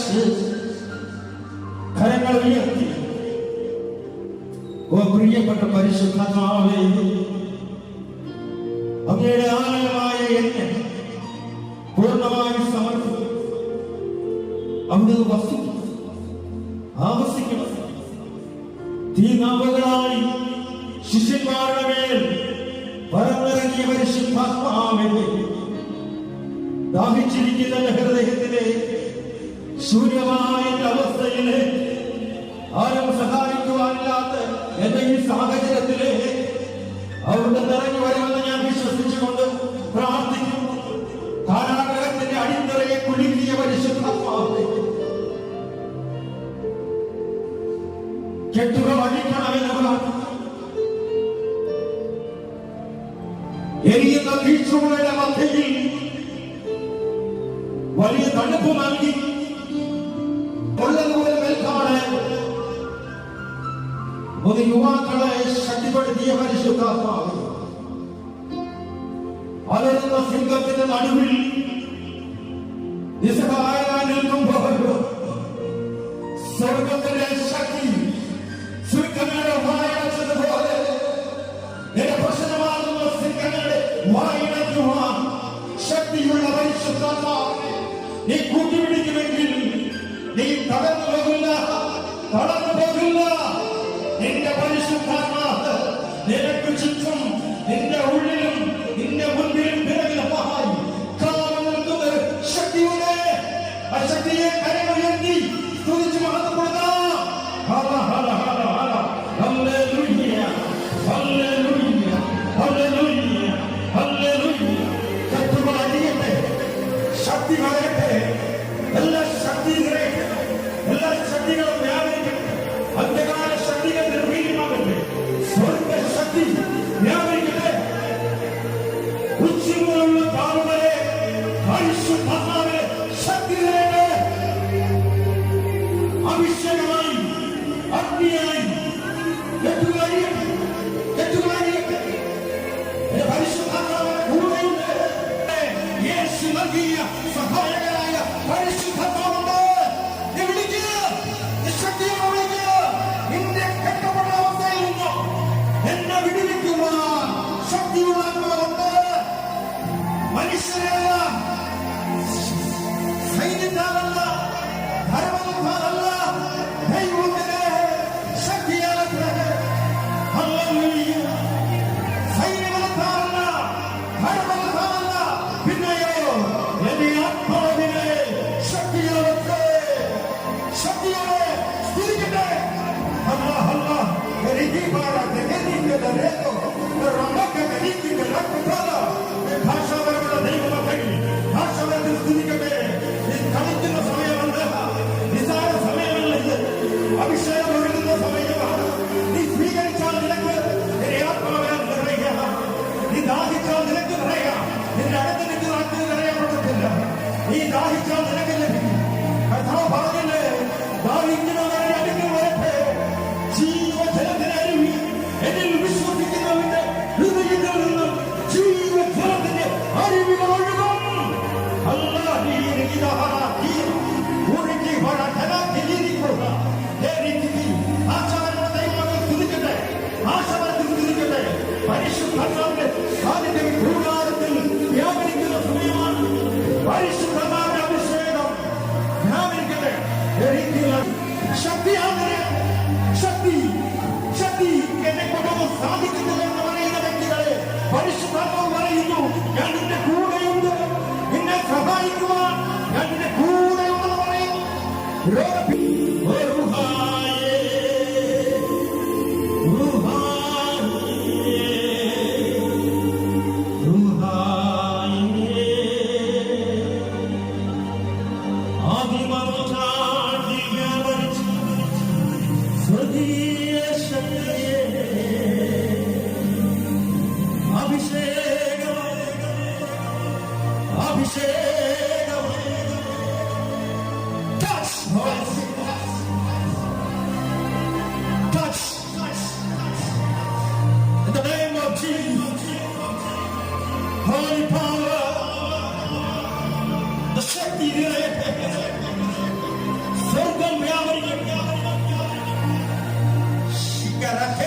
അടച്ച് കരങ്ങൾ ഉയർത്തി, ഓ പ്രിയപ്പെട്ട പരിശുദ്ധാത്മാവേ, അങ്ങയുടെ ആലയമായ എന്നെ പൂർണ്ണമായി സമർപ്പിക്കും. അവിടുന്ന് വസിക്കും, ആവസിക്കണം. തീനാവുകളായി ശിഷ്യന്മാരുടെ മേൽ പറന്നിറങ്ങിയ പരിശുദ്ധാത്മാവേ, ദാഹിച്ചിരിക്കുന്ന ഹൃദയത്തിലെ ശൂന്യമായ അവസ്ഥയിലെ ആരും സഹായിക്കുവാനില്ലാത്ത എന്റെ ഈ സാഹചര്യത്തിലെ അവിടെ നിറഞ്ഞു വരുമെന്ന് ഞാൻ വിശ്വസിച്ചുകൊണ്ട് പ്രാർത്ഥിക്കുന്നു. കാരാഗ്രഹത്തിന്റെ അടിത്തറയെ കുലുക്കിയ പരിശുദ്ധാത്മാവേ, കെട്ടുകൾ അഴിക്കണമെന്ന് പ്രാർത്ഥിക്കുന്നു. എരിയുന്ന തീച്ചൂടയുടെ മധ്യയിൽ വലിയ തണുപ്പ് നൽകി കൊള്ളതുപോലെ മേൽക്കാണ് ഒരു യുവാക്കളെ ശക്തിപ്പെടുത്തിയ പരിശുദ്ധാത്മാവ് അലറുന്ന സിംഹത്തിന്റെ നടുവിൽ നിസ്സഹായനായി നിൽക്കുമ്പോൾ സ്വർഗത്തിന്റെ ശക്തി സിംഹങ്ങളുടെ വായടച്ചതുപോലെ നിരപക്ഷമാകുന്ന സിംഹങ്ങളുടെ വായടയ്ക്കുവാൻ ശക്തിയുള്ള പരിശുദ്ധാത്മാവ് നീ കൂട്ടിപ്പിടിക്കുമെങ്കിൽ നീ തളർന്നു പോകില്ല, തളർന്നു പോകില്ല. നിന്റെ പരിശുദ്ധാത്മാവ് നിനക്ക് ചുറ്റും, നിന്റെ ഉള്ളിലും നിന്റെ മുൻപിലും പിറകിലുമായി കാവൽ നിൽക്കുന്ന ശക്തിയുടെ ആ ശക്തിയെ കരമുയർത്തി സ്തുതിച്ച് മഹത്വപ്പെടുക. Hallelujah, hallelujah, hallelujah, hallelujah. ശക്തികൾ അടിയട്ടെ, ശക്തി വളരട്ടെ, എല്ലാ ശക്തികളെ, എല്ലാ ശക്തികളും വ്യാപരിക്കട്ടെ. അന്ധകാര ശക്തികൾ നിർവീര്യമാകട്ടെ, സ്വർഗ ശക്തി വ്യാപരിക്കട്ടെ. ഉച്ചമുള്ള കാലുകളെ പരിശുദ്ധാത്മാവിനെ ശക്തി തരട്ടെ. അഭിഷേകമായി, അഗ്നിയായി കെട്ടുകളറിയട്ടെ, കെട്ടുകളറിയട്ടെ. പരിശുദ്ധാത്മാവിന്റെ കൂടെയുണ്ട്. യേശു നൽകിയ സഹായകനായ പരിശുദ്ധാത്മാവുണ്ട്. നിന്റെ കെട്ടപ്പെട്ട അവസ്ഥയിൽ നിന്നോ എന്നെ വിടുവിക്കുവാൻ ശക്തിയുള്ള ആത്മാവുണ്ട്. മനുഷ്യരല്ല, സൈന്യത്താലല്ല, ധർമ്മത്താലല്ല, ദൈവത്തിന്റെ ശക്തിയാലത്രേ. ഹല്ലേലൂയ. സൈന്യബലത്താലല്ല, ധർമ്മത്താലല്ല, പിന്നെയോ എന്റെ ആത്മാവിനെ ശക്തിയാലത്രേ. ശക്തിയോടെ സ്തുതിക്കട്ടെ. അല്ലാഹ് അല്ലാഹ് കരീതി ബാറത്തെ കരീതി ദരേതോ റമക കരീതി ലക്തല ഭാഷാവരുടെ ദൈവമക്കൾ ഭാഷാവരുടെ സ്തുതിക്കട്ടെ. ഈ കളിക്കുന്ന സമയമല്ല, നിസാര സമയമല്ല, ഇത് അഭിഷേകം ഒഴുകുന്ന സമയമാണ്. നീ സ്വീകരിച്ചാൽ നിനക്ക് നിന്റെ ആത്മാവിനെ നിറയുക, നീ ദാഹിച്ചാൽ നിനക്ക് നിറയുക. നിന്റെ അടുത്ത് നിൽക്കുന്ന ആൾക്ക് നിറയാൻ പറ്റത്തില്ല. നീ ദാഹിച്ചാൽ നിനക്ക് ലഭിക്കും. കർത്താവ് പറഞ്ഞില്ലേ, ദാഹിക്കുന്നവരെ അടുക്കൽ വരട്ടെ, ജീവജലത്തിന് അരുവി എന്നിൽ വിശ്വസിക്കുന്നവന്റെ ഹൃദയത്തിൽ നിന്നും ജീവജലത്തിന്റെ അരുവികൾ ഒഴുകും. ആശാവരുടെ ദൈവമക്കൾ സ്തുതിക്കട്ടെ, ആശാവരത്തിൽ സ്തുതിക്കട്ടെ. പരിശുദ്ധാത്മാവിന്റെ സാന്നിധ്യം കൂടാരത്തിൽ വ്യാപരിക്കുന്ന സമയമാണ്. പരിശുദ്ധമായ അഭിഷേകം വ്യാപരിക്കട്ടെ. ശക്തിയാണ്, ശക്തി, ശക്തി എന്നെ കൊണ്ടൊന്നും സാധിക്കുന്നില്ല എന്ന് പറയുന്ന വ്യക്തികളെ പരിശുദ്ധാത്മാവ് പറയുന്നു, ഞാൻ നിന്റെ കൂടെയുണ്ട്, നിന്നെ സഹായിക്കുവാൻ ഞാൻ നിന്റെ കൂടെയുണ്ടെന്ന് പറയുന്നു.